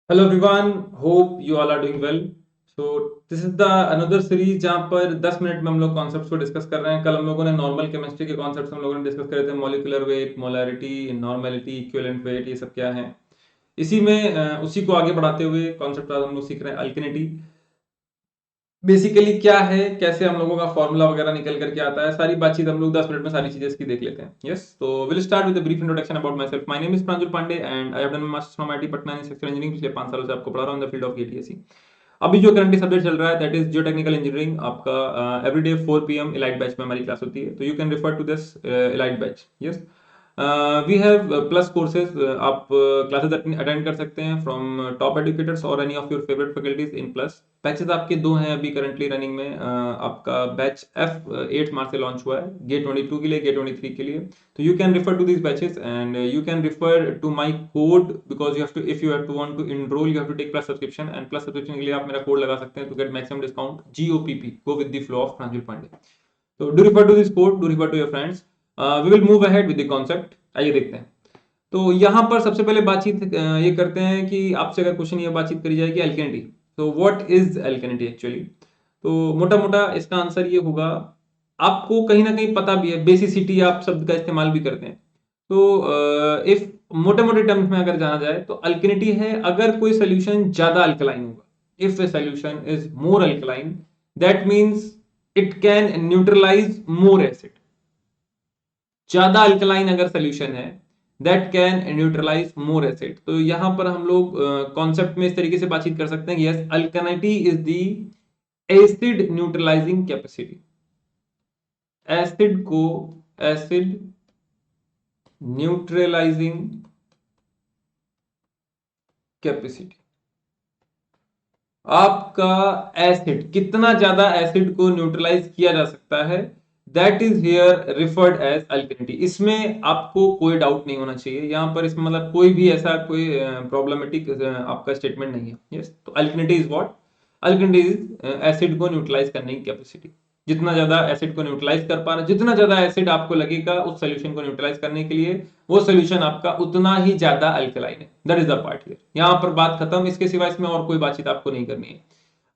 Hello everyone, hope you all are doing well. So this is the another series जहाँ पर 10 minute में हम लोग कॉन्सेप्ट्स को डिस्कस कर रहे हैं। कल हम लोगों ने नॉर्मल केमिस्ट्री के कॉन्सेप्ट्स हम लोगों ने डिस्कस करे थे, molecular weight, molarity, normality, equivalent weight, ये सब क्या है। इसी में उसी को आगे बढ़ाते हुए कॉन्सेप्ट आज हम लोग सीख रहे हैं अल्केनिटी। बेसिकली क्या है, कैसे हम लोगों का फॉर्मूला वगैरह निकल करके आता है, सारी बातचीत हम लोग 10 मिनट में सारी चीजें इसकी देख लेते हैं। यस, तो will start with a brief introduction about myself. My name is Pranjal Pandey and I have done my masters from IIT Patna in structural engineering. पिछले 5 सालों से आपको पढ़ा रहा हूं in the field of ATSC. अभी जो करंटली सब्जेक्ट चल रहा है that is geotechnical engineering. आपका एवरीडे 4 PM इलाइट बैच में हमारी क्लास होती है, तो you can refer to this elite batch. Yes, we have plus courses. आप क्लासेस अटेंड कर सकते हैं फ्रॉम टॉप एडुकेटर्स और any of your favourite faculties in plus. Batches आपके दो हैं अभी करंटली रनिंग में। आपका बैच एफ 8 मार्च से लॉन्च हुआ है, गेट 22 के लिए, गेट 23 के लिए। तो you can refer to these batches and you can refer to my code because you have to, if you have to want to enrol you have to take plus subscription, and plus subscription के लिए आप मेरा code लगा सकते हैं to get maximum discount GOPP, go with the flow of Pranjal Pandey. तो do refer to this code, do refer to your friends. We will move ahead with the concept. आइए देखते हैं। तो यहाँ पर सबसे पहले बातचीत ये करते हैं कि आपसे अगर क्वेश्चन ये बातचीत करी जाए कि अल्केनिटी, तो व्हाट इज अल्केनिटी एक्चुअली। तो मोटा मोटा इसका आंसर ये होगा, आपको कहीं ना कहीं पता भी है, बेसिसिटी आप शब्द का इस्तेमाल भी करते हैं। तो इफ मोटे मोटे टर्म्स में अगर जाना जाए तो अल्केनिटी है अगर कोई सोल्यूशन ज्यादा अल्कलाइन होगा। If a solution is more alkaline, that means it can neutralise more acid. ज्यादा अल्कलाइन अगर सोल्यूशन है that can neutralise more acid. तो यहां पर हम लोग कॉन्सेप्ट में इस तरीके से बातचीत कर सकते हैं कि yes, alkalinity is the acid neutralizing capacity. Acid को एसिड न्यूट्रलाइजिंग कैपेसिटी, आपका एसिड कितना ज्यादा एसिड को न्यूट्रलाइज किया जा सकता है, that is here referred as alkalinity. इसमें आपको कोई डाउट नहीं होना चाहिए, यहां पर इसमें मतलब कोई भी ऐसा कोई प्रॉब्लमेटिक आपका स्टेटमेंट नहीं है। यस, तो अल्कनिटी इज व्हाट, अल्कनिटी इज एसिड को न्यूट्रलाइज करने की कैपेसिटी। जितना ज्यादा एसिड को न्यूट्रलाइज कर पा रहा है, जितना ज्यादा एसिड आपको लगेगा उस सोल्यूशन को न्यूट्रलाइज करने के लिए, वो सोल्यूशन आपका उतना ही ज्यादा अल्कलाइन है। That is the part here. यहां पर बात खत्म, इसके सिवा इसमें और कोई बातचीत आपको नहीं करनी है।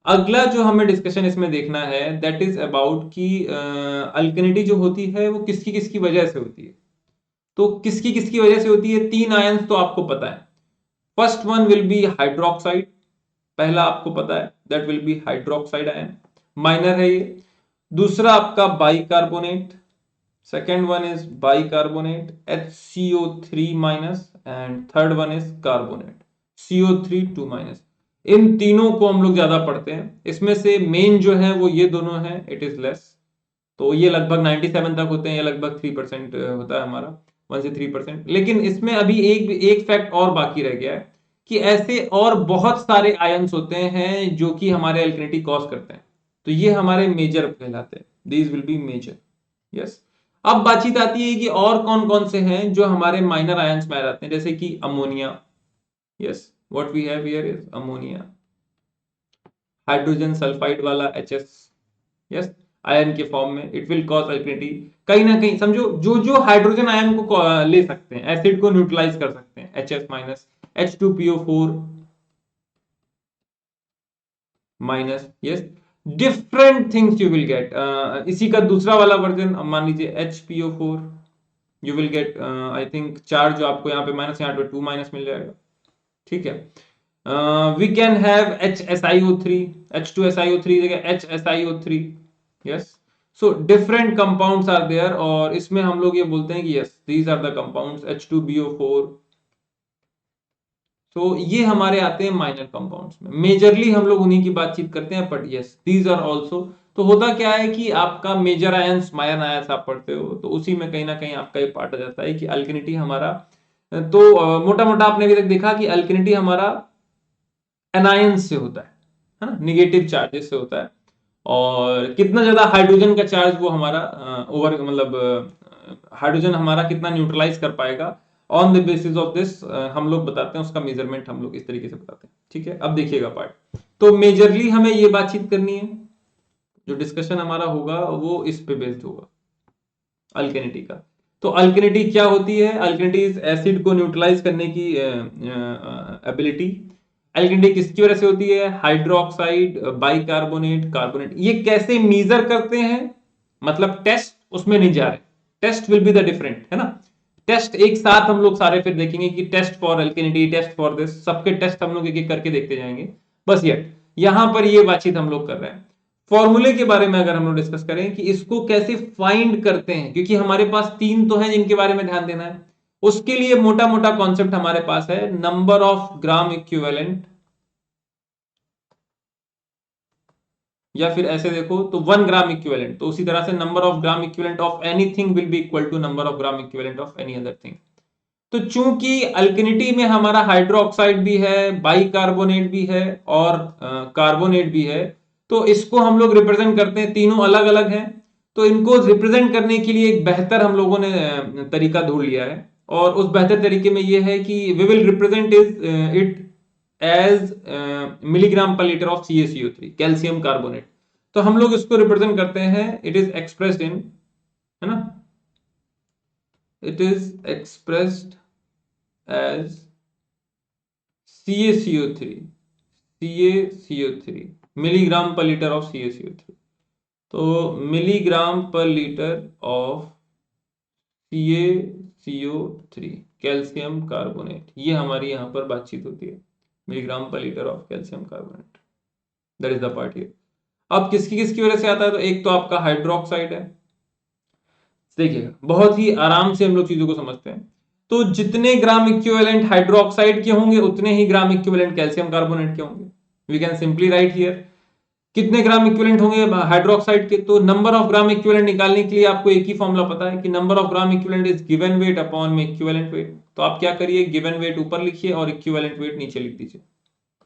अगला जो हमें डिस्कशन इसमें देखना है दैट इज अबाउट कि अल्कनिटी जो होती है वो किसकी किसकी वजह से होती है। तो किसकी किसकी वजह से होती है, 3 आयंस तो आपको पता है। First one will be hydroxide, पहला आपको पता है that will be hydroxide ion, minor है ये। दूसरा आपका bicarbonate, second one is bicarbonate HCO3 minus, and third one is carbonate CO3 2 minus. इन तीनों को हम लोग ज्यादा पढ़ते हैं। इसमें से मेन जो है वो ये दोनों है, इट इज लेस। तो ये लगभग 97 तक होते हैं, ये लगभग 3% होता है हमारा, 1 से 3%। लेकिन इसमें अभी एक एक फैक्ट और बाकी रह गया है कि ऐसे और बहुत सारे आयंस होते हैं जो कि हमारे अल्कनिटी कॉज करते हैं। तो ये हमारे मेजर कहलाते हैं, these will be major. Yes, अब बातचीत आती है कि और कौन कौन से हैं जो हमारे माइनर आयंस में आ जाते हैं, जैसे कि ammonia. Yes, what we have here is ammonia, hydrogen sulphide वाला HS। यस, आयन के फॉर्म में इट विल कॉज अल्कनिटी। कहीं ना कहीं समझो, जो जो हाइड्रोजन आयन को ले सकते हैं, एसिड को न्यूट्रलाइज कर सकते हैं, HS minus, H2PO4 minus. Yes, different things you will get. इसी का दूसरा वाला वर्जन मान लीजिए HPO4, you will get I think charge जो आपको यहाँ पे माइनस, यहाँ पे 2 माइनस मिल जाएगा। ठीक है, we can have HSiO3, H2SiO3 जगह HSiO3। Yes, so different compounds are there, और इसमें हम लोग ये बोलते हैं कि yes these are the compounds H2BO4। तो ये हमारे आते हैं माइनर कंपाउंड्स में। मेजरली हम लोग उन्हीं की बातचीत करते हैं, but yes these are also. तो होता क्या है कि आपका मेजर आयंस, माइनर आयंस आप पढ़ते हो, तो उसी में कहीं ना कहीं आपका ये पार्ट आ जाता है कि अल्कनिटी हमारा। तो मोटा मोटा आपने अभी तक देखा कि अल्कनिटी हमारा एनायंस से होता है ना, निगेटिव चार्जेस से होता है। और कितना ज्यादा हाइड्रोजन का चार्ज वो हमारा ओवर मतलब हाइड्रोजन हमारा कितना न्यूट्रलाइज कर पाएगा, on the basis of this हम लोग बताते हैं, उसका मेजरमेंट हम लोग इस तरीके से बताते हैं। ठीक है, अब देखिएगा पार्ट। तो मेजरली हमें ये बातचीत करनी है, जो डिस्कशन हमारा होगा वो इस पे बेस्ड होगा, अल्केनिटी का। तो अल्केनिटी क्या होती है, अल्केनिटी इज एसिड को न्यूट्रलाइज करने की एबिलिटी। एल्किनिटी किसकी वजह से होती है? Hydroxide, bicarbonate, carbonate. ये कैसे मेजर करते हैं? मतलब टेस्ट उसमें नहीं जा रहे, test will be the different, है ना। टेस्ट एक साथ हम लोग सारे फिर देखेंगे कि test for alkalinity, test for this, सबके टेस्ट हम लोग एक एक करके देखते जाएंगे। बस ये यहां पर ये बातचीत हम लोग कर रहे हैं। फॉर्मूले के बारे में अगर हम लोग डिस्कस करें कि इसको कैसे फाइंड करते हैं, क्योंकि हमारे पास तीन तो हैं जिनके बारे में ध्यान देना है, उसके लिए मोटा मोटा कॉन्सेप्ट हमारे पास है नंबर ऑफ ग्राम इक्विवेलेंट, या फिर ऐसे देखो तो 1 ग्राम इक्विवेलेंट। तो उसी तरह से number of gram equivalent of anything will be equal to number of gram equivalent of any other thing. तो चूंकि अल्किनिटी में हमारा हाइड्रोक्साइड भी है, बाइकार्बोनेट भी है और कार्बोनेट भी है, तो इसको हम लोग रिप्रेजेंट करते हैं, तीनों अलग अलग हैं। तो इनको रिप्रेजेंट करने के लिए एक बेहतर हम लोगों ने तरीका ढूंढ लिया है, और उस बेहतर तरीके में यह है कि we will represent it as milligram per litre of CaCO3, calcium carbonate. तो हम लोग इसको रिप्रेजेंट करते हैं, इट इज एक्सप्रेस्ड इन, है ना, it is expressed as CaCO3 milligram per litre of CaCO3। तो milligram per litre of CaCO3 calcium carbonate, ये हमारी यहां पर बातचीत होती है, milligram per litre of calcium carbonate, that is the part here. अब किसकी किसकी वजह से आता है? तो एक तो आपका हाइड्रोक्साइड है। देखिएगा बहुत ही आराम से हम लोग चीजों को समझते हैं। तो जितने ग्राम इक्विवेलेंट हाइड्रोक्साइड के होंगे उतने ही ग्राम इक्विवेलेंट कैल्शियम कार्बोनेट के होंगे। We can simply write here कितने ग्राम इक्विवेलेंट होंगे हाइड्रोक्साइड के। तो नंबर ऑफ ग्राम इक्विवेलेंट निकालने के लिए आपको एक ही फॉर्मूला पता है कि number of gram equivalent is given weight upon में इक्विवेलेंट वेट। तो आप क्या करिए, गिवन वेट ऊपर लिखिए और इक्विवेलेंट वेट नीचे लिख दीजिए।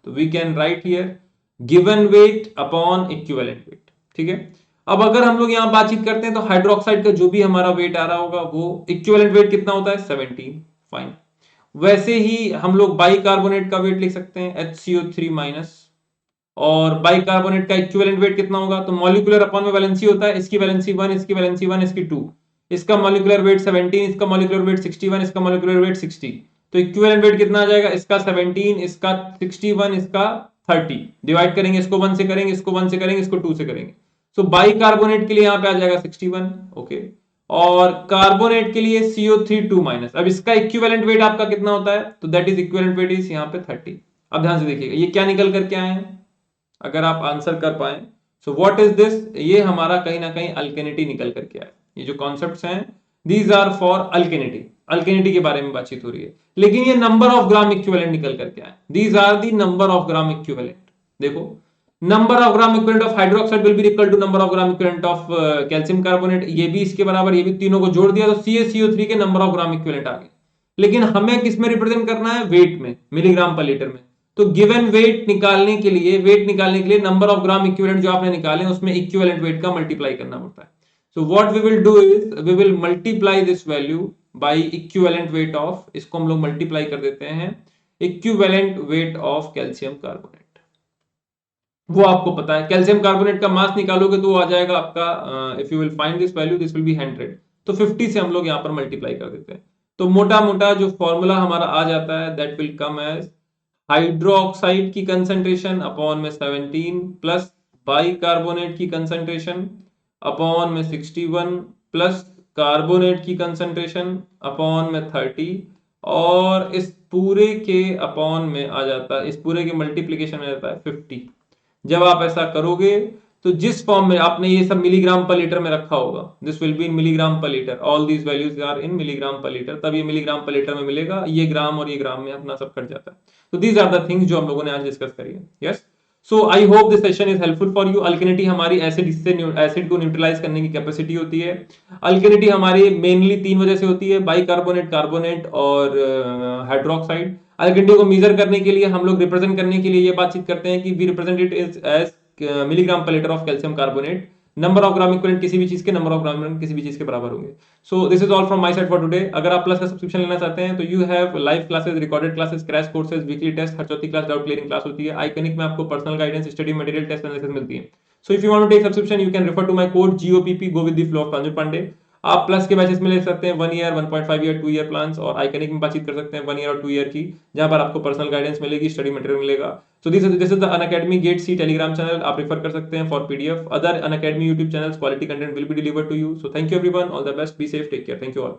तो we can write here given weight upon equivalent weight, ठीक है। अब अगर हम लोग यहां बातचीत करते हैं तो हाइड्रोक्साइड का जो भी हमारा वेट आ रहा होगा वो इक्विवेलेंट वेट कितना होता है? 17, फाइन। वैसे ही हम लोग बाइकार्बोनेट का वेट लिख सकते हैं HCO3 माइनस, और बाइकार्बोनेट का इक्विवेलेंट वेट कितना होगा? तो मॉलिक्यूलर अपॉन में वैलेंसी होता है, इसकी वैलेंसी 1, इसकी वैलेंसी 1, इसकी 2, इसका मॉलिक्यूलर वेट 17, इसका मॉलिक्यूलर वेट 61, इसका मॉलिक्यूलर वेट 60। तो इक्विवेलेंट वेट कितना आ जाएगा? इसका 17, इसका 61, इसका 30। डिवाइड करेंगे, इसको 1 से करेंगे, इसको 1 से करेंगे, इसको 2 से करेंगे। सो बाइकार्बोनेट के लिए यहां पे आ जाएगा 61, ओके। और कार्बोनेट के लिए CO3 2 माइनस। अब इसका इक्विवेलेंट वेट आपका कितना होता है? तो that is equivalent weight is यहां पे 30। अब ध्यान से देखिएगा ये क्या निकल करके आए हैं, अगर आप आंसर कर पाए। So what is this? ये हमारा कहीं ना कहीं अल्केनिटी निकल करके आए। ये जो कॉन्सेप्ट्स हैं दीज आर फॉर अल्केनिटी, अल्केनिटी के बारे में बातचीत हो रही है, लेकिन ये नंबर ऑफ ग्राम इक्विवेलेंट निकल करके आए। These are the number of gram equivalent. देखो number of gram equivalent of hydroxide will be equal to number of gram equivalent of calcium carbonate, ये भी इसके बराबर, ये भी तीनों को जोड़ दिया तो CaCO3 के नंबर ऑफ ग्राम इक्विवेलेंट आ गए। लेकिन हमें किस में रिप्रेजेंट करना है? वेट में, मिलीग्राम पर लीटर में। तो गिवन वेट निकालने के लिए नंबर ऑफ ग्राम इक्विवेलेंट जो आपने निकाले उसमें इक्विवेलेंट वेट का मल्टीप्लाई करना पड़ता है। So what we will do is we will multiply this value by equivalent weight of, इसको हम लोग मल्टीप्लाई कर देते हैं equivalent weight of calcium carbonate. वो आपको पता है, कैल्शियम कार्बोनेट का मास निकालोगे तो वो आ जाएगा आपका, if you will find this value this will B 100। तो 50 से हम लोग यहां पर मल्टीप्लाई कर देते हैं। तो मोटा मोटा जो फॉर्मूला हमारा आ जाता है that will come as hydroxide की कंसंट्रेशन अपॉन में 17 प्लस बाइकार्बोनेट की कंसंट्रेशन अपॉन में 61 प्लस कार्बोनेट की कंसंट्रेशन अपॉन में 30, और इस पूरे के अपॉन में आ जाता है, इस पूरे के मल्टीप्लीकेशन में आता है 50। जब आप ऐसा करोगे तो जिस फॉर्म में आपने ये सब मिलीग्राम पर लीटर में रखा होगा, this will be in milligram per litre, all these values are in milligram per litre, तब ये मिलीग्राम पर लीटर में मिलेगा, ये ग्राम और ये ग्राम में अपना सब कट जाता है। तो दीज आर द थिंग्स जो हम लोगों ने आज डिस्कस करी है। Yes, so I hope this session is helpful for you. Alkalinity हमारी एसिड को न्यूट्रलाइज करने की कैपेसिटी होती है। अल्केनिटी हमारी मेनली 3 वजह से होती है, बाइकार्बोनेट, कार्बोनेट और हाइड्रोक्साइड। अल्केनिटी को मेजर करने के लिए, हम लोग रिप्रेजेंट करने के लिए ये बातचीत करते हैं कि we represent it as milligram per litre of calcium carbonate. Number of gram equivalent किसी भी चीज के नंबर ऑफ ग्राम इक्विवेलेंट किसी भी चीज के बराबर होंगे। So this is all from my side for today. अगर आप प्लस का सब्सक्रिप्शन लेना चाहते हैं तो you have live classes, recorded classes, crash courses, weekly test, हर चौथी क्लास डाउट क्लियरिंग क्लास होती है। आइकनिक में आपको personal guidance, study material, test analysis मिलती है। So if you want to take subscription you can refer to my code GOPP, go with the flow of Pranjal Pandey. आप plus के batches में ले सकते हैं 1 ईयर, 1.5 ईयर, 2 ईयर प्लान्स, और iconic में बातचीत कर सकते हैं 1 ईयर और 2 ईयर की, जहां पर आपको पर्सनल गाइडेंस मिलेगी, स्टडी मटेरियल मिलेगा। So this is the Unacademy GATE C Telegram channel, आप रेफर कर सकते हैं for PDF. Other Unacademy YouTube channels, quality content will be delivered to you. So thank you everyone, all the best, be safe, take care, thank you all.